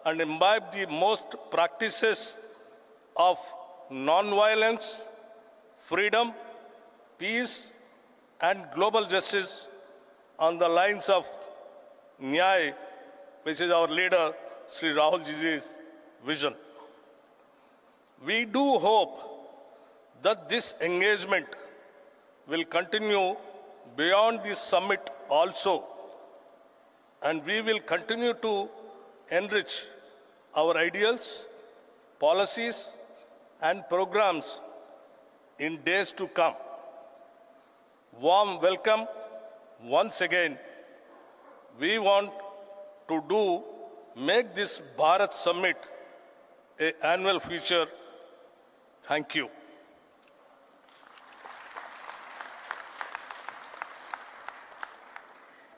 and imbibe the most practices of non-violence, freedom, peace, and global justice on the lines of Nyay, which is our leader, Sri Rahul Gandhi's vision. We do hope that this engagement will continue beyond this summit also, and we will continue to enrich our ideals, policies, and programs in days to come. Warm welcome once again. We want to make this Bharat Summit an annual feature. Thank you.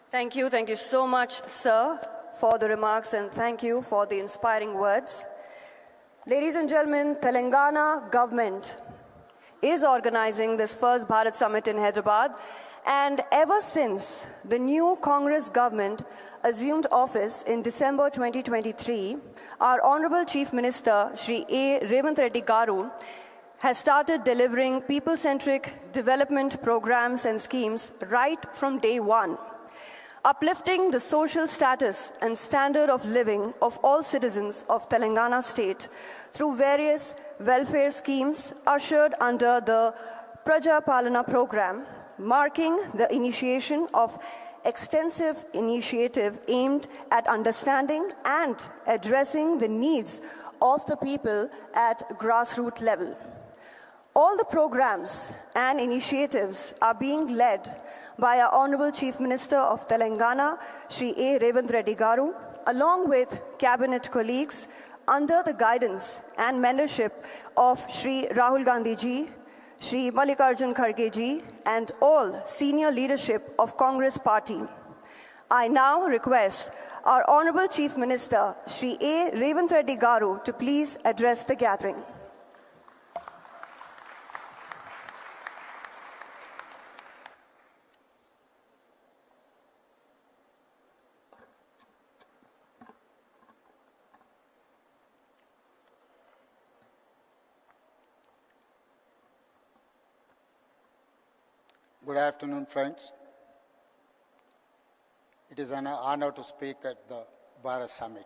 Thank you. Thank you so much, sir, for the remarks, and thank you for the inspiring words. Ladies and gentlemen, Telangana government is organizing this first Bharat Summit in Hyderabad, and ever since the new Congress government assumed office in December 2023, our Honorable Chief Minister, Shri A. Revanth Reddy Garu, has started delivering people-centric development programs and schemes right from day one, uplifting the social status and standard of living of all citizens of Telangana state through various welfare schemes ushered under the Praja Palana program, marking the initiation of extensive initiative aimed at understanding and addressing the needs of the people at grassroots level. All the programs and initiatives are being led by our Honorable Chief Minister of Telangana, Shri A. Revanth Reddy Garu, along with cabinet colleagues under the guidance and mentorship of Shri Rahul Gandhi ji, Shri Mallikarjun Kharge ji, and all senior leadership of Congress Party. I now request our Honorable Chief Minister, Shri A. Revanth Reddy Garu, to please address the gathering. Good afternoon, friends. It is an honor to speak at the Bharat Summit.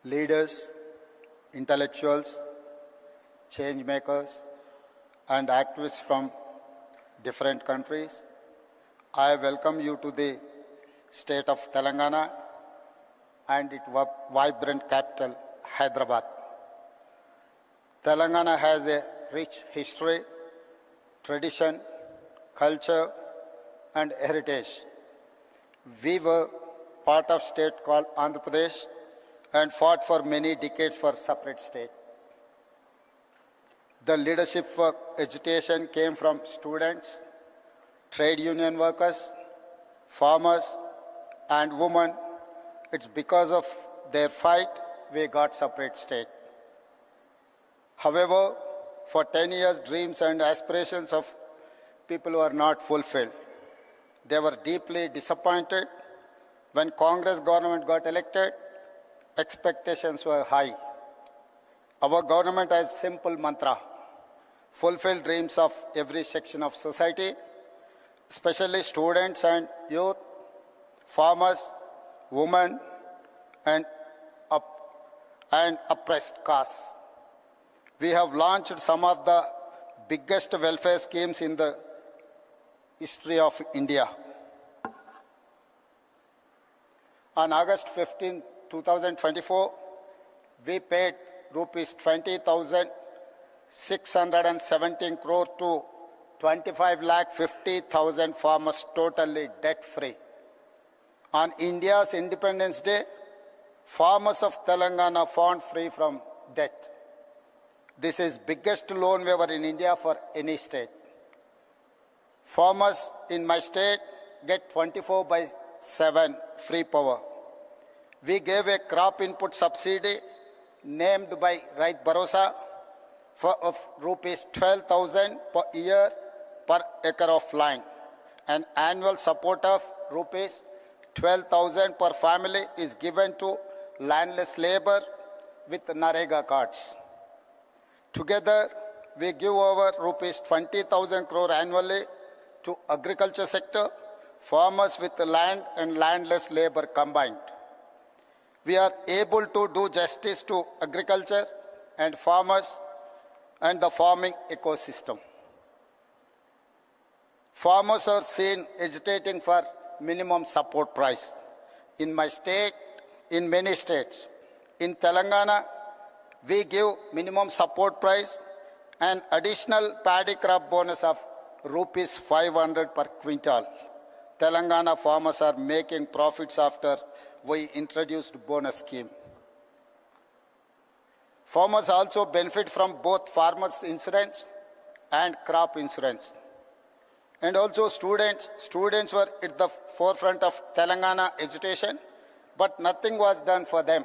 Leaders, intellectuals, change makers, and activists from different countries, I welcome you to the state of Telangana and its vibrant capital, Hyderabad. Telangana has a rich history, tradition, culture, and heritage. We were part of state called Andhra Pradesh and fought for many decades for separate state. The leadership for education came from students, trade union workers, farmers, and women. It's because of their fight we got separate state. However, for 10 years, dreams and aspirations of people were not fulfilled. They were deeply disappointed. When Congress government got elected, expectations were high. Our government has simple mantra: fulfill dreams of every section of society, especially students and youth, farmers, women, and oppressed castes. We have launched some of the biggest welfare schemes in the history of India. On August 15, 2024, we paid rupees 20,617 crore to 25,50,000 farmers totally debt-free. On India's Independence Day, farmers of Telangana found free from debt. This is biggest loan waiver in India for any state. Farmers in my state get 24/7 free power. We gave a crop input subsidy named by Rait Bharosa of rupees 12,000 per year per acre of land. An annual support of rupees 12,000 per family is given to landless labor with Narega cards. Together, we give over rupees 20,000 crore annually to agriculture sector, farmers with land and landless labor combined. We are able to do justice to agriculture and farmers and the farming ecosystem. Farmers are seen agitating for minimum support price. In my state, in many states, in Telangana, we give minimum support price and additional paddy crop bonus of rupees 500 per quintal. Telangana farmers are making profits after we introduced bonus scheme. Farmers also benefit from both farmers insurance and crop insurance. And also students were at the forefront of Telangana education, but nothing was done for them.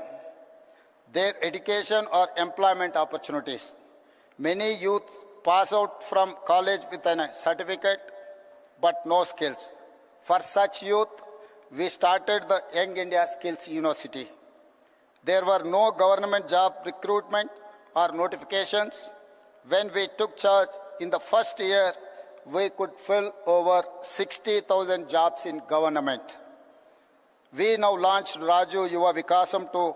Their education or employment opportunities. Many youth pass out from college with a certificate, but no skills. For such youth, we started the Young India Skills University. There were no government job recruitment or notifications. When we took charge in the first year, we could fill over 60,000 jobs in government. We now launched Raju Yuva Vikasam to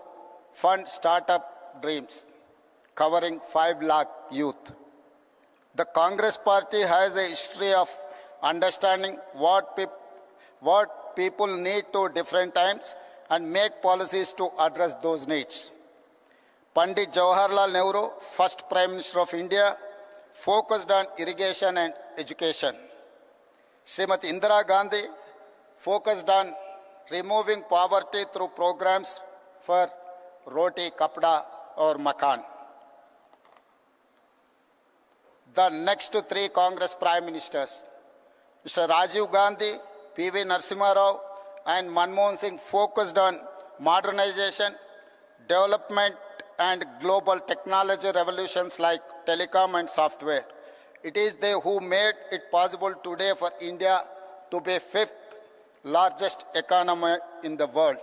fund startup dreams, covering 5 lakh youth. The Congress party has a history of understanding what people need to different times and make policies to address those needs. Pandit Jawaharlal Nehru, first Prime Minister of India, focused on irrigation and education. Srimati Indira Gandhi focused on removing poverty through programs for roti, kapda or makan. The next 3 Congress Prime Ministers, Mr. Rajiv Gandhi, P.V. Narasimha Rao and Manmohan Singh focused on modernization, development and global technology revolutions like telecom and software. It is they who made it possible today for India to be 5th largest economy in the world.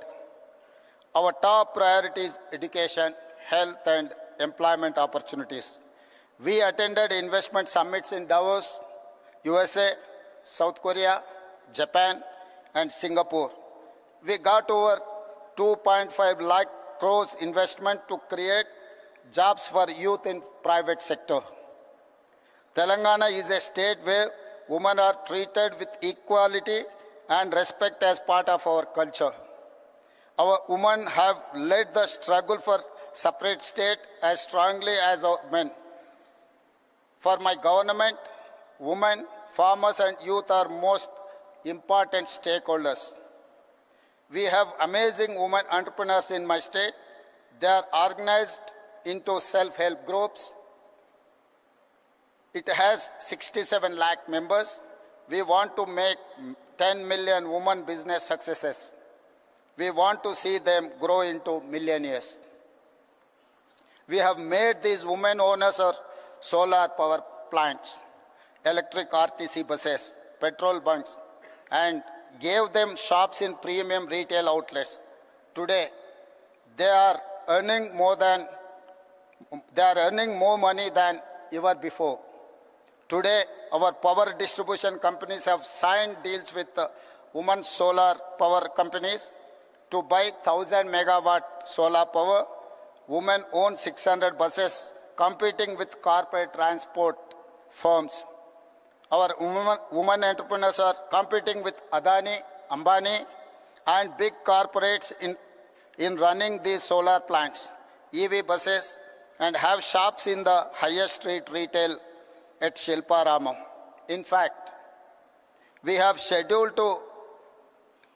Our top priority is education, health and employment opportunities. We attended investment summits in Davos, USA, South Korea, Japan and Singapore. We got over 2.5 lakh crores investment to create jobs for youth in private sector. Telangana is a state where women are treated with equality and respect as part of our culture. Our women have led the struggle for separate state as strongly as our men. For my government, women, farmers and youth are most important stakeholders. We have amazing women entrepreneurs in my state. They are organized into self-help groups. It has 67 lakh members. We want to make 10 million women business successes. We want to see them grow into millionaires. We have made these women owners of solar power plants, electric RTC buses, petrol bunks, and gave them shops in premium retail outlets. Today, they are earning more money than ever before. Today, our power distribution companies have signed deals with women solar power companies to buy 1,000 megawatt solar power. Women own 600 buses competing with corporate transport firms. Our women entrepreneurs are competing with Adani, Ambani and big corporates in running these solar plants, EV buses and have shops in the highest street retail at Shilparamam. In fact, we have scheduled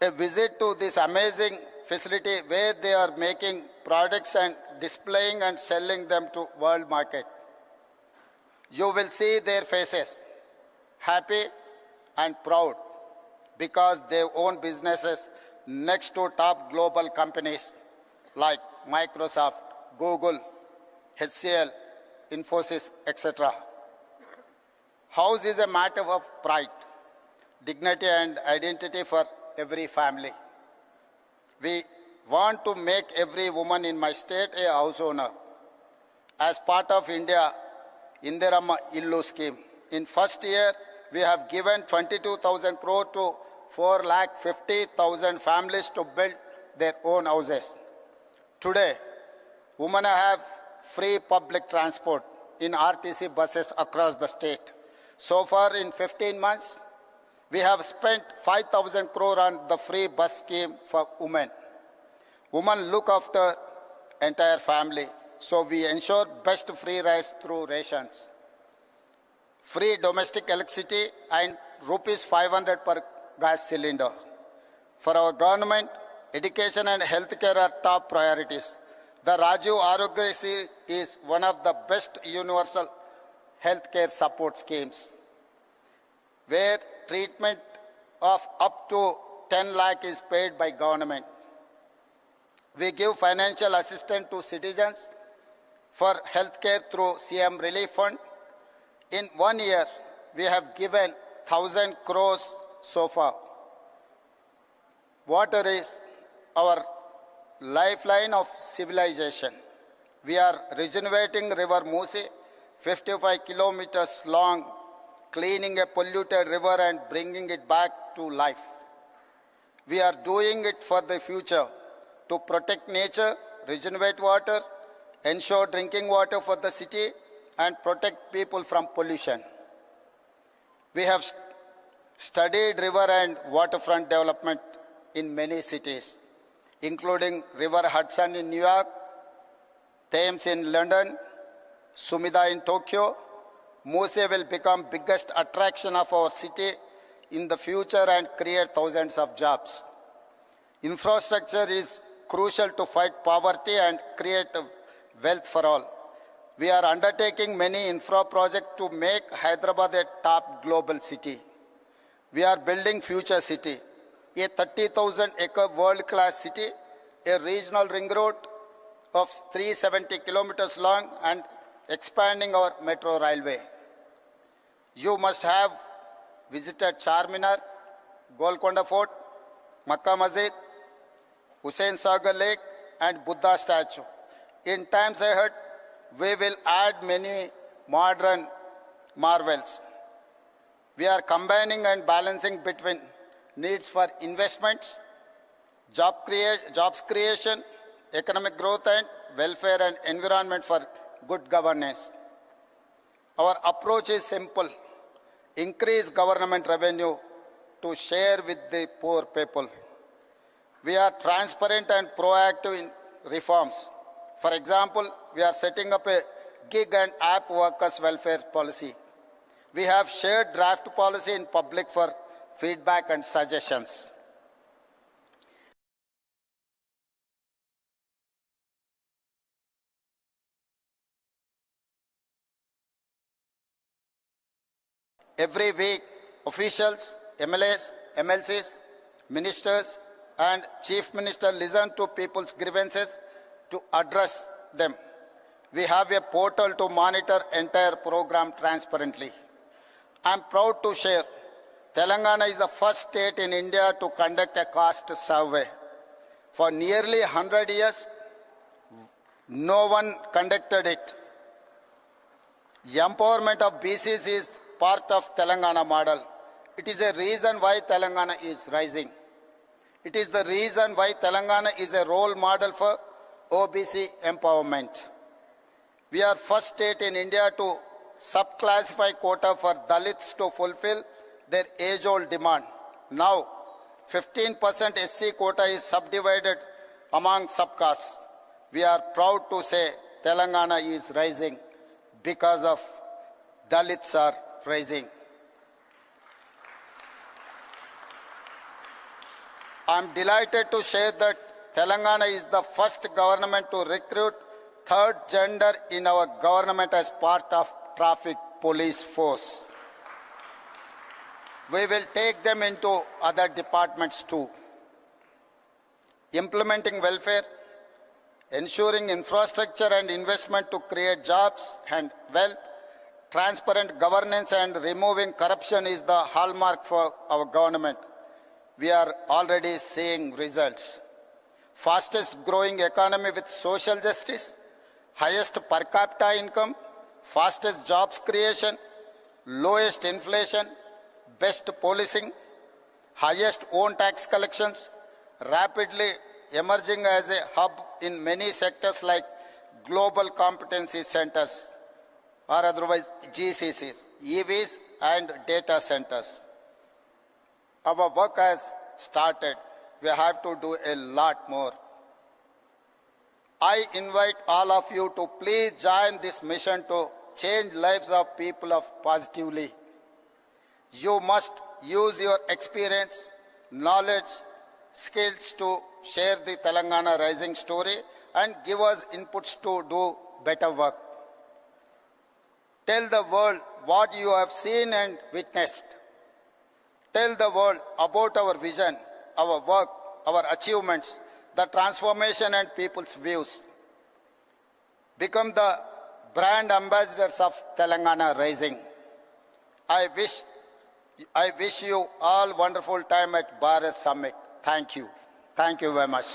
a visit to this amazing facility where they are making products and displaying and selling them to world market. You will see their faces, happy and proud because they own businesses next to top global companies like Microsoft, Google, HCL, Infosys, etc. House is a matter of pride, dignity and identity for every family. We want to make every woman in my state a house owner. As part of India Indirama Illu scheme, in first year, we have given 22,000 crore to 4,50,000 families to build their own houses. Today, women have free public transport in RTC buses across the state. So far, in 15 months, we have spent 5,000 crore on the free bus scheme for women. Women look after entire family, so we ensure best free rice through rations. Free domestic electricity and rupees 500 per gas cylinder. For our government, education and healthcare are top priorities. The Rajiv Arogyasri is one of the best universal healthcare support schemes, where treatment of up to 10 lakh is paid by government. We give financial assistance to citizens for healthcare through CM Relief Fund. In 1 year, we have given 1,000 crores so far. Water is our lifeline of civilization. We are regenerating River Musi, 55 kilometers long, cleaning a polluted river and bringing it back to life. We are doing it for the future to protect nature, regenerate water, ensure drinking water for the city, and protect people from pollution. We have studied river and waterfront development in many cities, including River Hudson in New York, Thames in London, Sumida in Tokyo. Muse will become biggest attraction of our city in the future and create thousands of jobs. Infrastructure is crucial to fight poverty and create wealth for all. We are undertaking many infra projects to make Hyderabad a top global city. We are building future city, a 30,000-acre world-class city, a regional ring road of 370 kilometers long, and expanding our metro railway. You must have visited Charminar, Golconda Fort, Makkah Masjid, Hussain Sagar Lake, and Buddha statue. In times ahead, we will add many modern marvels. We are combining and balancing between needs for investments, jobs creation, economic growth, and welfare and environment for good governance. Our approach is simple: increase government revenue to share with the poor people. We are transparent and proactive in reforms. For example, we are setting up a gig and app workers' welfare policy. We have shared draft policy in public for feedback and suggestions. Every week, officials, MLAs, MLCs, ministers, and chief minister listen to people's grievances to address them. We have a portal to monitor entire program transparently. I am proud to share Telangana is the first state in India to conduct a caste survey. For nearly 100 years, no one conducted it. The empowerment of BCs is part of Telangana model. It is a reason why Telangana is rising. It is the reason why Telangana is a role model for OBC empowerment. We are first state in India to subclassify quota for Dalits to fulfill their age-old demand. Now, 15% SC quota is subdivided among subcastes. We are proud to say Telangana is rising because of Dalits are rising. I am delighted to share that Telangana is the first government to recruit third gender in our government as part of traffic police force. We will take them into other departments too. Implementing welfare, ensuring infrastructure and investment to create jobs and wealth, transparent governance and removing corruption is the hallmark for our government. We are already seeing results. fastest growing economy with social justice, highest per capita income, fastest jobs creation, lowest inflation, best policing, highest own tax collections, rapidly emerging as a hub in many sectors like global competency centers or otherwise GCCs, EVs and data centers. Our work has started. We have to do a lot more. I invite all of you to please join this mission to change lives of people positively. You must use your experience, knowledge, skills to share the Telangana rising story and give us inputs to do better work. Tell the world what you have seen and witnessed. Tell the world about our vision, our work, our achievements, the transformation and people's views. Become the brand ambassadors of Telangana Rising. I wish you all wonderful time at Bharat Summit. Thank you. Thank you very much.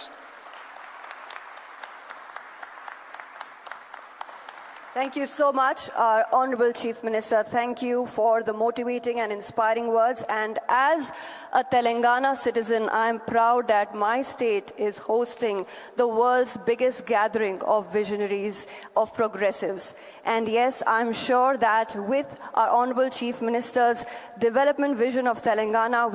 Thank you so much, our Honorable Chief Minister. Thank you for the motivating and inspiring words. And as a Telangana citizen, I'm proud that my state is hosting the world's biggest gathering of visionaries, of progressives. And yes, I'm sure that with our Honorable Chief Minister's development vision of Telangana,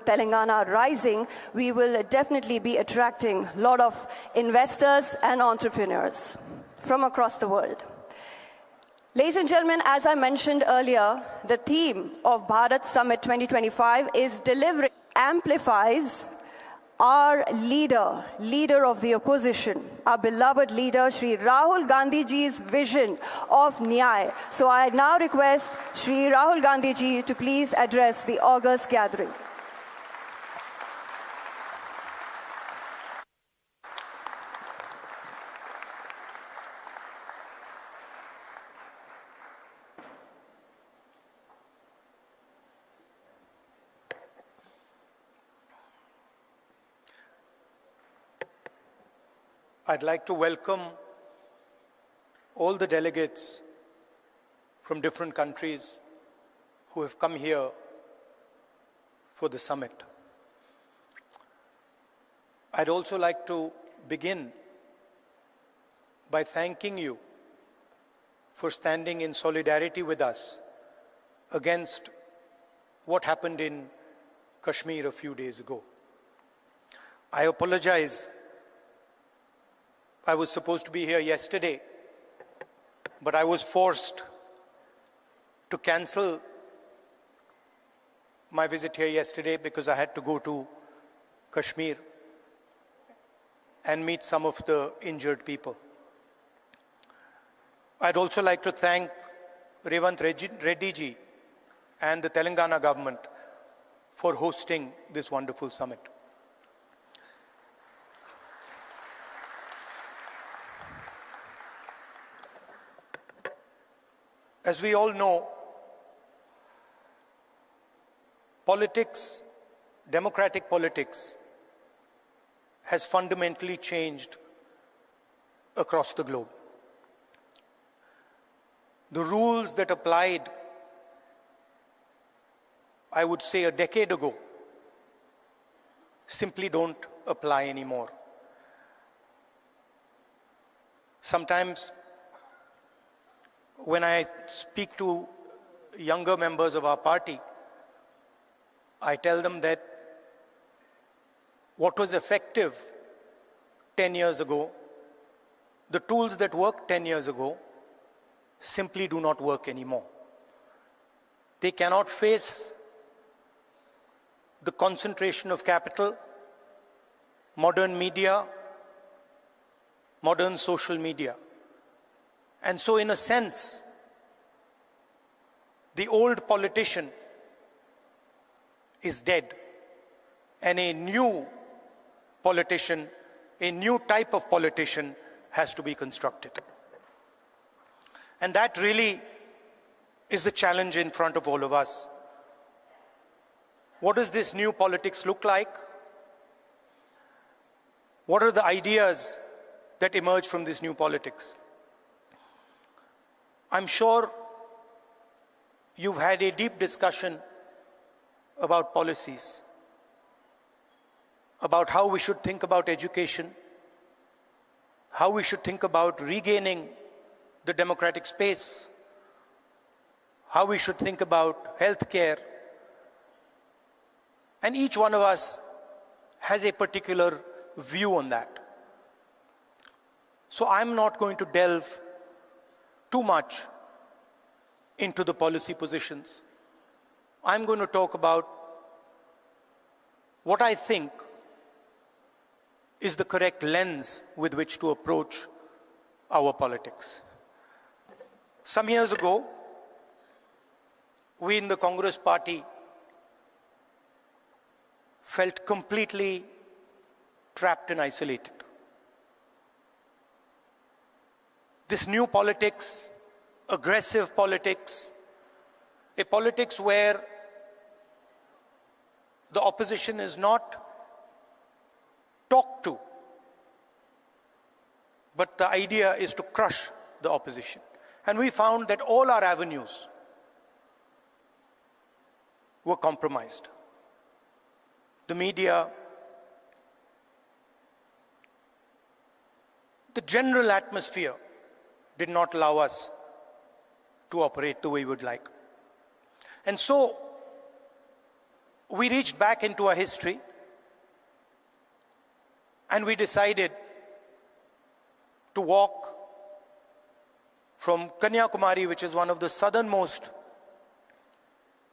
Telangana Rising, we will definitely be attracting a lot of investors and entrepreneurs from across the world. Ladies and gentlemen, as I mentioned earlier, the theme of Bharat Summit 2025 is delivering, amplifies our leader of the opposition, our beloved leader, Shri Rahul Gandhi ji's vision of Nyay. So I now request Shri Rahul Gandhi ji to please address the August gathering. I'd like to welcome all the delegates from different countries who have come here for the summit. I'd also like to begin by thanking you for standing in solidarity with us against what happened in Kashmir a few days ago. I apologize. I was supposed to be here yesterday, but I was forced to cancel my visit here yesterday because I had to go to Kashmir and meet some of the injured people. I'd also like to thank Revant Reddy ji and the Telangana government for hosting this wonderful summit. As we all know, politics, democratic politics, has fundamentally changed across the globe. The rules that applied, I would say, a decade ago, simply don't apply anymore. Sometimes, when I speak to younger members of our party, I tell them that what was effective 10 years ago, the tools that worked 10 years ago, simply do not work anymore. They cannot face the concentration of capital, modern media, modern social media. And so, in a sense, the old politician is dead, and a new politician, a new type of politician has to be constructed. And that really is the challenge in front of all of us. What does this new politics look like? What are the ideas that emerge from this new politics? I'm sure you've had a deep discussion about policies, about how we should think about education, how we should think about regaining the democratic space, how we should think about healthcare. And each one of us has a particular view on that. So I'm not going to delve too much into the policy positions. I'm going to talk about what I think is the correct lens with which to approach our politics. Some years ago, we in the Congress Party felt completely trapped and isolated. This new politics, aggressive politics, a politics where the opposition is not talked to, but the idea is to crush the opposition. And we found that all our avenues were compromised. The media, the general atmosphere did not allow us to operate the way we would like. And so we reached back into our history and we decided to walk from Kanyakumari, which is one of the southernmost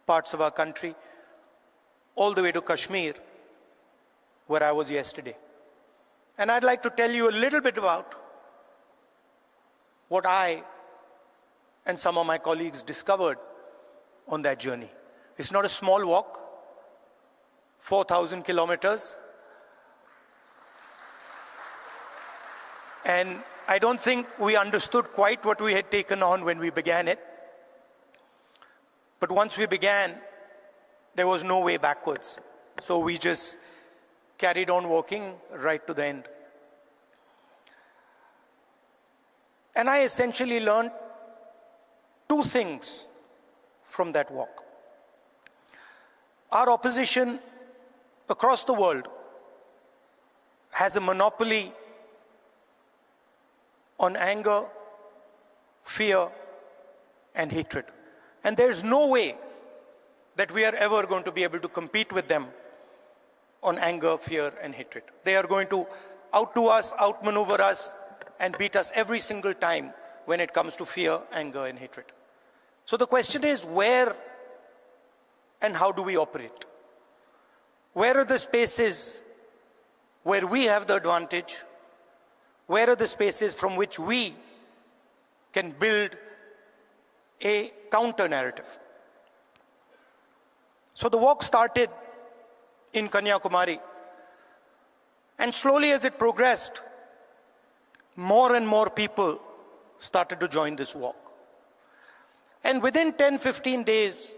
parts of our country, all the way to Kashmir, where I was yesterday. And I'd like to tell you a little bit about what I and some of my colleagues discovered on that journey. It's not a small walk, 4,000 kilometers. And I don't think we understood quite what we had taken on when we began it. But once we began, there was no way backwards. So we just carried on walking right to the end. And I essentially learned two things from that walk. Our opposition across the world has a monopoly on anger, fear, and hatred. And there's no way that we are ever going to be able to compete with them on anger, fear, and hatred. They are going to outdo us, outmaneuver us, and beat us every single time when it comes to fear, anger, and hatred. So the question is, where and how do we operate? Where are the spaces where we have the advantage? Where are the spaces from which we can build a counter-narrative? So the walk started in Kanyakumari. And slowly as it progressed, more and more people started to join this walk. And within 10-15 days,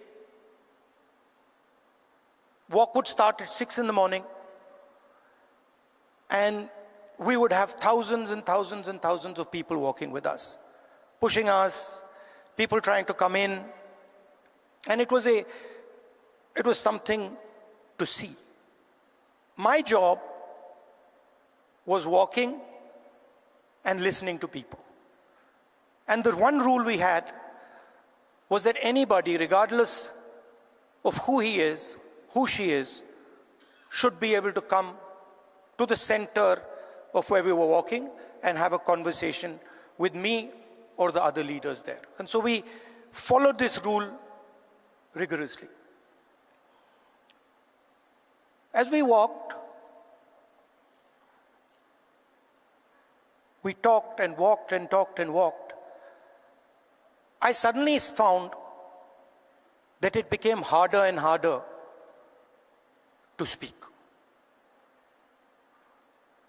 walk would start at 6 in the morning, and we would have thousands and thousands and thousands of people walking with us, pushing us, people trying to come in. And it was something to see. My job was walking and listening to people. And the one rule we had was that anybody, regardless of who he is, who she is, should be able to come to the center of where we were walking and have a conversation with me or the other leaders there. And so we followed this rule rigorously. As we walked, we talked and walked and talked and walked. I suddenly found that it became harder and harder to speak.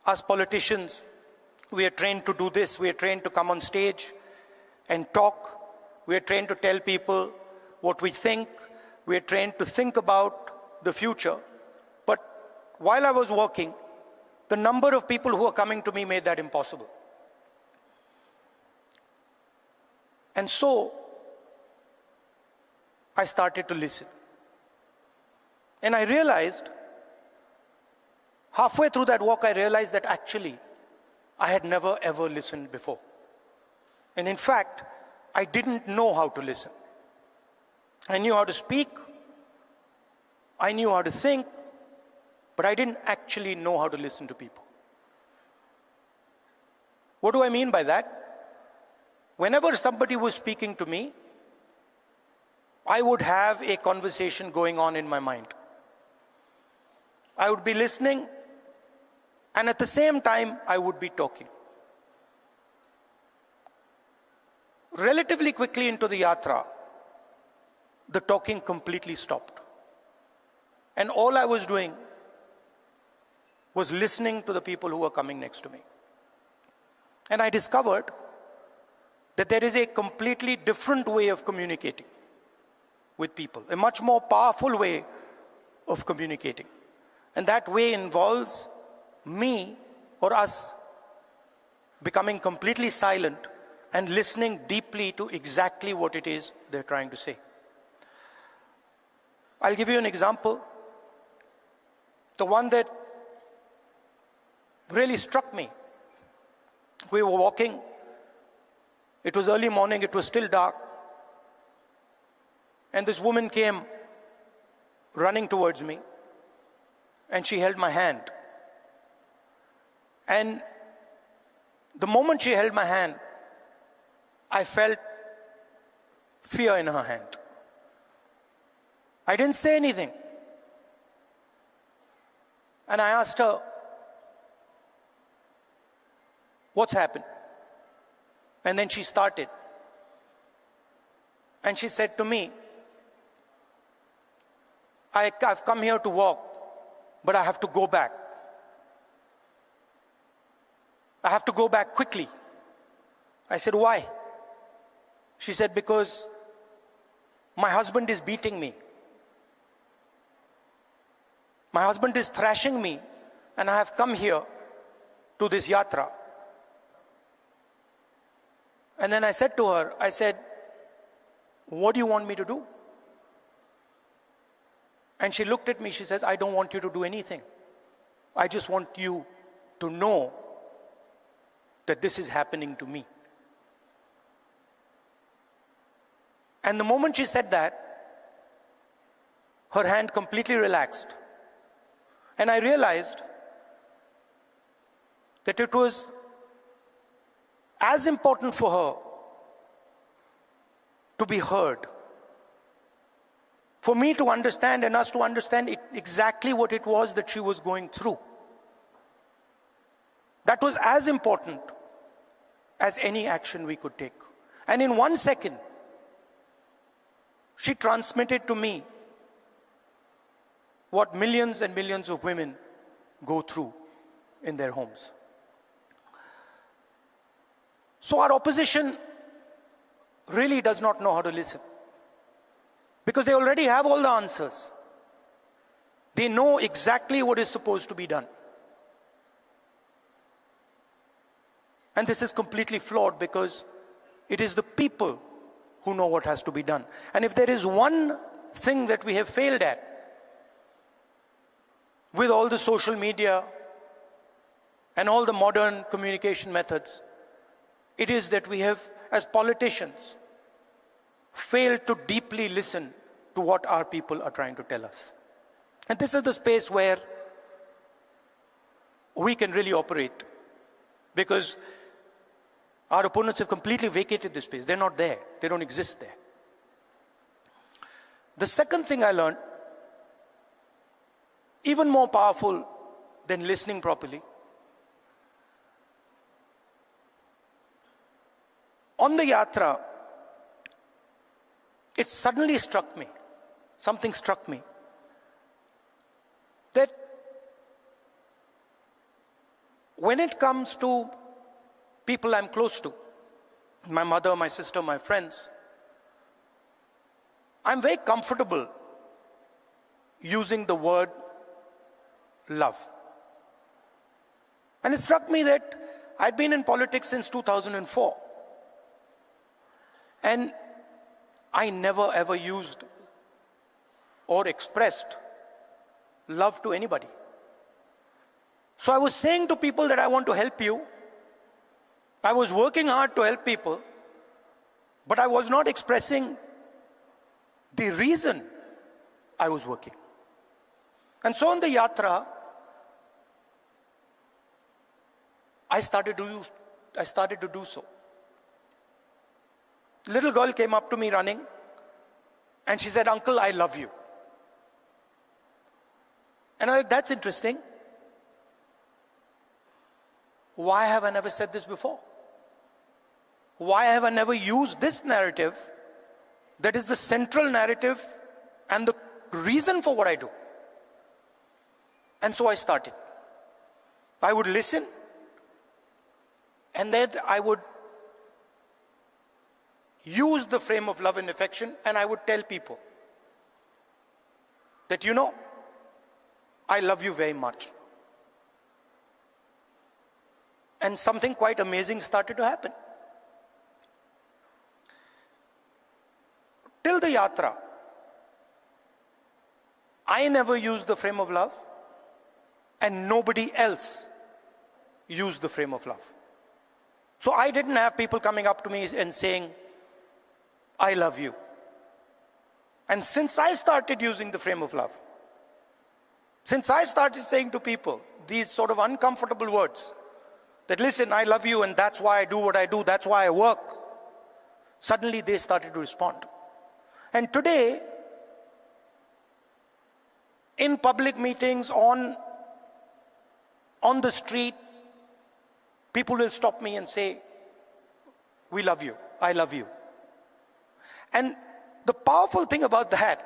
Us politicians, we are trained to do this. We are trained to come on stage and talk. We are trained to tell people what we think. We are trained to think about the future. But while I was walking, The number of people who are coming to me made that impossible. And so, I started to listen. And I realized, halfway through that walk, I realized that actually, I had never ever listened before. And in fact, I didn't know how to listen. I knew how to speak, I knew how to think, but I didn't actually know how to listen to people. What do I mean by that? Whenever somebody was speaking to me, I would have a conversation going on in my mind. I would be listening, and at the same time, I would be talking. Relatively quickly into the yatra, the talking completely stopped. And all I was doing was listening to the people who were coming next to me. And I discovered that there is a completely different way of communicating with people, a much more powerful way of communicating. And that way involves me or us becoming completely silent and listening deeply to exactly what it is they're trying to say. I'll give you an example. The one that really struck me. We were walking. It was early morning, it was still dark. And this woman came running towards me, and she held my hand. And the moment she held my hand, I felt fear in her hand. I didn't say anything. And I asked her, what's happened? And then she started. And she said to me, I've come here to walk, but I have to go back. I have to go back quickly. I said, why? She said, because my husband is beating me. My husband is thrashing me, and I have come here to this yatra. And then I said to her, I said, what do you want me to do? And she looked at me, she says, I don't want you to do anything. I just want you to know that this is happening to me. And the moment she said that, her hand completely relaxed. And I realized that it was as important for her to be heard, for me to understand and us to understand exactly what it was that she was going through. That was as important as any action we could take. And in 1 second, she transmitted to me what millions and millions of women go through in their homes. So our opposition really does not know how to listen, because they already have all the answers. They know exactly what is supposed to be done. And this is completely flawed, because it is the people who know what has to be done. And if there is one thing that we have failed at with all the social media and all the modern communication methods, it is that we have, as politicians, failed to deeply listen to what our people are trying to tell us. And this is the space where we can really operate, because our opponents have completely vacated this space. They're not there. They don't exist there. The second thing I learned, even more powerful than listening properly, on the yatra, it suddenly struck me, something struck me, that when it comes to people I'm close to, my mother, my sister, my friends, I'm very comfortable using the word love. And it struck me that I'd been in politics since 2004. And I never ever used or expressed love to anybody. So I was saying to people that I want to help you. I was working hard to help people, but I was not expressing the reason I was working. And so on the yatra, I started to do so. Little girl came up to me running, and she said, "Uncle, I love you." And I was like, that's interesting. Why have I never said this before? Why have I never used this narrative that is the central narrative and the reason for what I do? And so I started. I would listen, and then I would use the frame of love and affection, and I would tell people that, I love you very much. And something quite amazing started to happen. Till the yatra, I never used the frame of love, and nobody else used the frame of love. So I didn't have people coming up to me and saying, "I love you." And since I started using the frame of love, since I started saying to people these sort of uncomfortable words, that listen, I love you and that's why I do what I do, that's why I work, suddenly they started to respond. And today, in public meetings, on the street, people will stop me and say, "We love you, I love you." And the powerful thing about that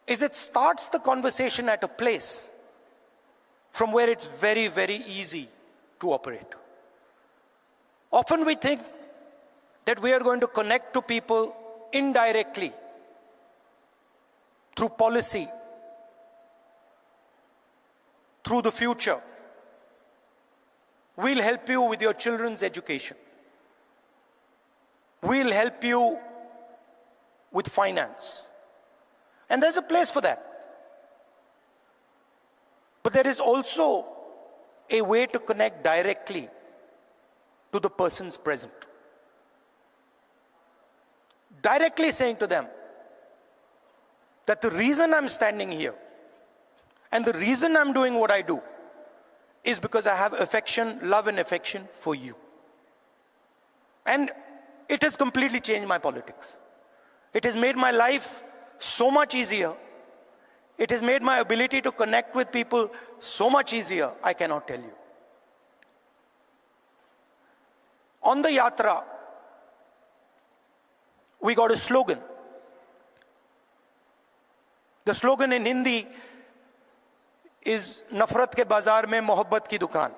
is it starts the conversation at a place from where it's very, very easy to operate. Often we think that we are going to connect to people indirectly through policy, through the future. We'll help you with your children's education. We'll help you with finance. And there's a place for that. But there is also a way to connect directly to the person's present. Directly saying to them that the reason I'm standing here and the reason I'm doing what I do is because I have affection, love and affection for you. And it has completely changed my politics. It has made my life so much easier. It has made my ability to connect with people so much easier, I cannot tell you. On the yatra, we got a slogan. The slogan in Hindi is "Nafrat ke bazaar mein mohabbat ki dukaan,"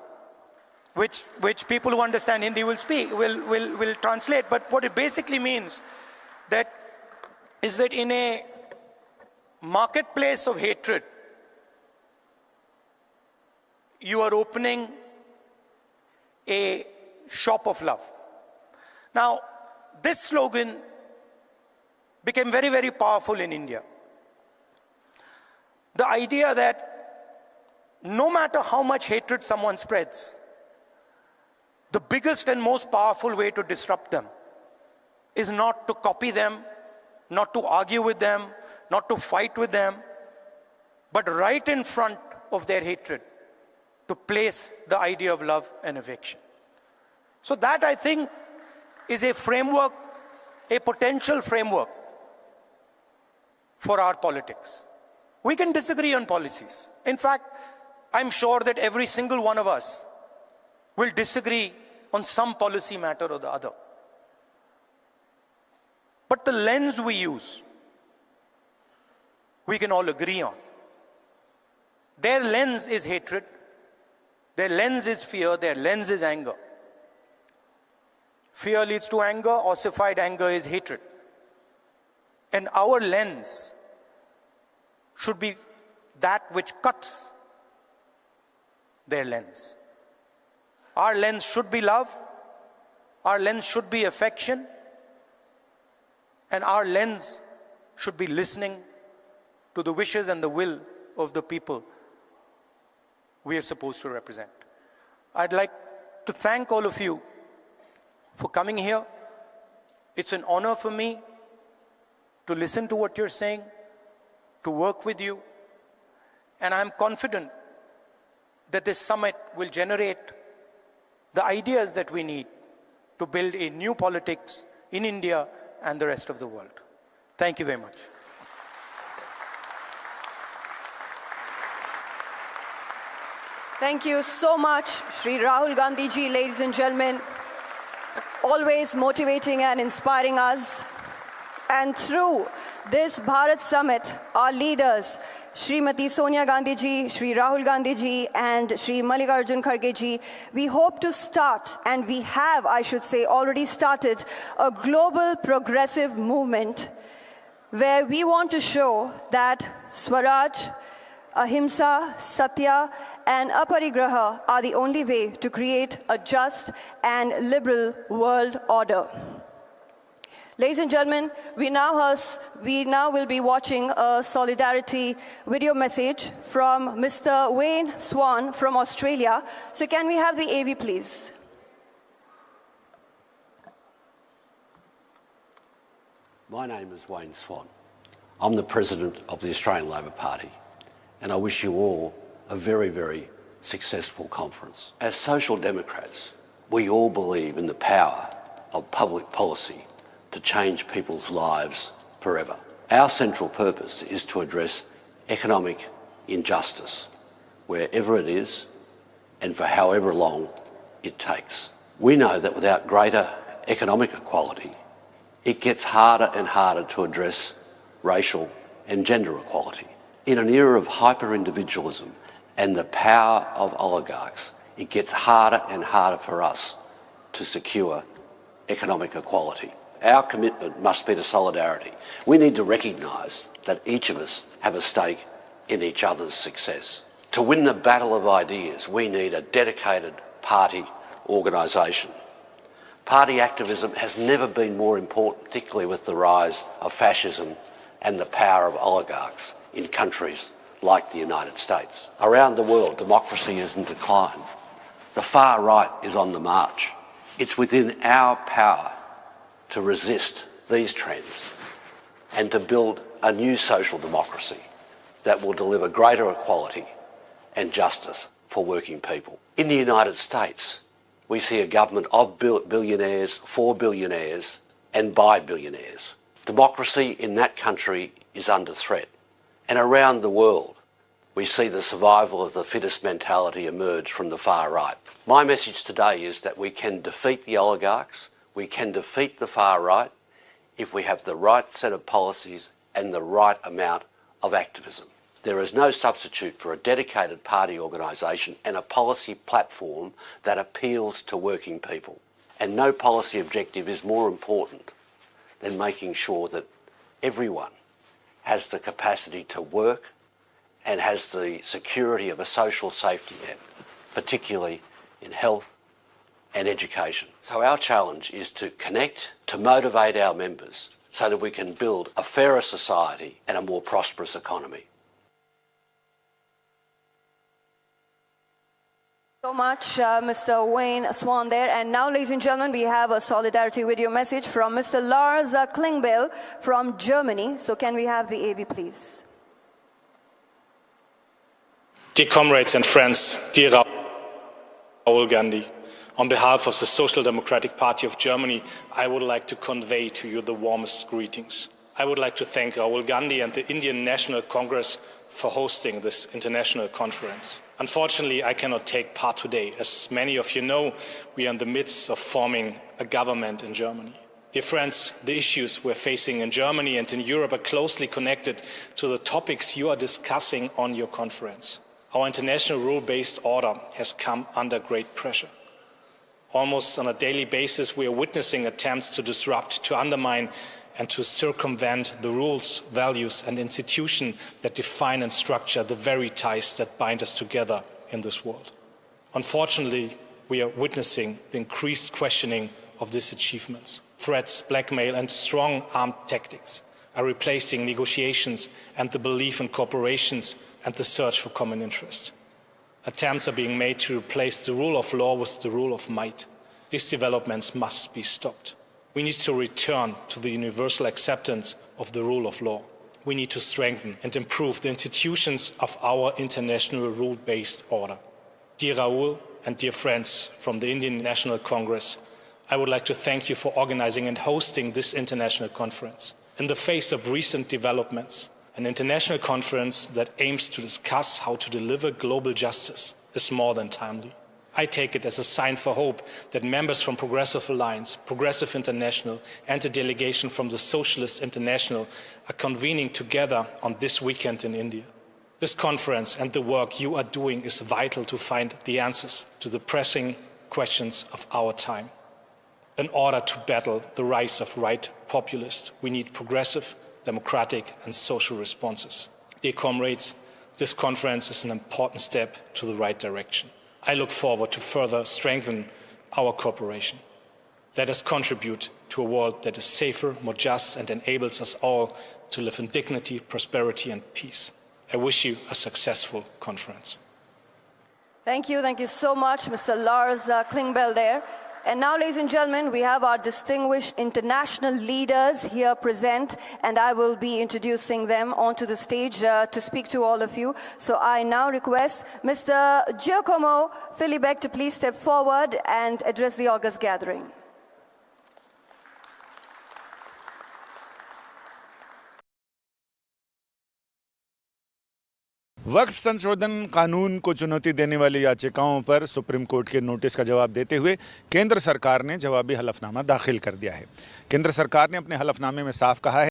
which people who understand Hindi will translate. But what it basically means is that in a marketplace of hatred, you are opening a shop of love. Now, this slogan became very, very powerful in India. The idea that no matter how much hatred someone spreads, the biggest and most powerful way to disrupt them is not to copy them, not to argue with them, not to fight with them, but right in front of their hatred, to place the idea of love and affection. So that, I think, is a framework, a potential framework for our politics. We can disagree on policies. In fact, I'm sure that every single one of us will disagree on some policy matter or the other. But the lens we use, we can all agree on. Their lens is hatred. Their lens is fear. Their lens is anger. Fear leads to anger. Ossified anger is hatred. And our lens should be that which cuts their lens. Our lens should be love, our lens should be affection, and our lens should be listening to the wishes and the will of the people we are supposed to represent. I'd like to thank all of you for coming here. It's an honor for me to listen to what you're saying, to work with you, and I'm confident that this summit will generate the ideas that we need to build a new politics in India and the rest of the world. Thank you very much. Thank you so much, Shri Rahul Gandhi ji, ladies and gentlemen, always motivating and inspiring us. And through this Bharat Summit, our leaders, Srimati Sonia Gandhi ji, Shri Rahul Gandhi ji, and Shri Mallikarjun Kharge ji, we hope to start, and we have, I should say, already started a global progressive movement where we want to show that Swaraj, Ahimsa, Satya, and Aparigraha are the only way to create a just and liberal world order. Ladies and gentlemen, we now will be watching a solidarity video message from Mr. Wayne Swan from Australia. So can we have the AV, please? My name is Wayne Swan. I'm the President of the Australian Labor Party, and I wish you all a very, very successful conference. As Social Democrats, we all believe in the power of public policy to change people's lives forever. Our central purpose is to address economic injustice, wherever it is and for however long it takes. We know that without greater economic equality, it gets harder and harder to address racial and gender equality. In an era of hyper-individualism and the power of oligarchs, it gets harder and harder for us to secure economic equality. Our commitment must be to solidarity. We need to recognise that each of us have a stake in each other's success. To win the battle of ideas, we need a dedicated party organisation. Party activism has never been more important, particularly with the rise of fascism and the power of oligarchs in countries like the United States. Around the world, democracy is in decline. The far right is on the march. It's within our power to resist these trends and to build a new social democracy that will deliver greater equality and justice for working people. In the United States, we see a government of billionaires, for billionaires, and by billionaires. Democracy in that country is under threat. And around the world, we see the survival of the fittest mentality emerge from the far right. My message today is that we can defeat the oligarchs, we can defeat the far right if we have the right set of policies and the right amount of activism. There is no substitute for a dedicated party organisation and a policy platform that appeals to working people. And no policy objective is more important than making sure that everyone has the capacity to work and has the security of a social safety net, particularly in health and education. So our challenge is to connect, to motivate our members so that we can build a fairer society and a more prosperous economy. So much, Mr. Wayne Swan there. And now, ladies and gentlemen, we have a solidarity video message from Mr. Lars Klingbeil from Germany. So can we have the AV, please? Dear comrades and friends, dear Rahul Gandhi, on behalf of the Social Democratic Party of Germany, I would like to convey to you the warmest greetings. I would like to thank Rahul Gandhi and the Indian National Congress for hosting this international conference. Unfortunately, I cannot take part today. As many of you know, we are in the midst of forming a government in Germany. Dear friends, the issues we're facing in Germany and in Europe are closely connected to the topics you are discussing on your conference. Our international rule-based order has come under great pressure. Almost on a daily basis, we are witnessing attempts to disrupt, to undermine, and to circumvent the rules, values, and institutions that define and structure the very ties that bind us together in this world. Unfortunately, we are witnessing the increased questioning of these achievements. Threats, blackmail, and strong armed tactics are replacing negotiations and the belief in corporations and the search for common interest. Attempts are being made to replace the rule of law with the rule of might. These developments must be stopped. We need to return to the universal acceptance of the rule of law. We need to strengthen and improve the institutions of our international rule-based order. Dear Rahul and dear friends from the Indian National Congress, I would like to thank you for organizing and hosting this international conference. In the face of recent developments, an international conference that aims to discuss how to deliver global justice is more than timely. I take it as a sign for hope that members from Progressive Alliance, Progressive International, and a delegation from the Socialist International are convening together on this weekend in India. This conference and the work you are doing is vital to find the answers to the pressing questions of our time. In order to battle the rise of right populists, we need progressive, democratic, and social responses. Dear comrades, this conference is an important step to the right direction. I look forward to further strengthen our cooperation. Let us contribute to a world that is safer, more just, and enables us all to live in dignity, prosperity, and peace. I wish you a successful conference. Thank you so much, Mr. Lars Klingbeil there. And now, ladies and gentlemen, we have our distinguished international leaders here present, and I will be introducing them onto the stage to speak to all of you. So I now request Mr. Giacomo Filibeck to please step forward and address the August gathering. वक्फ संशोधन कानून को चुनौती देने वाली याचिकाओं पर supreme court के notice का जवाब देते हुए केंद्र सरकार ने जवाबी हलफनामा दाखिल कर दिया है। केंद्र सरकार ने अपने हलफनामे में साफ कहा है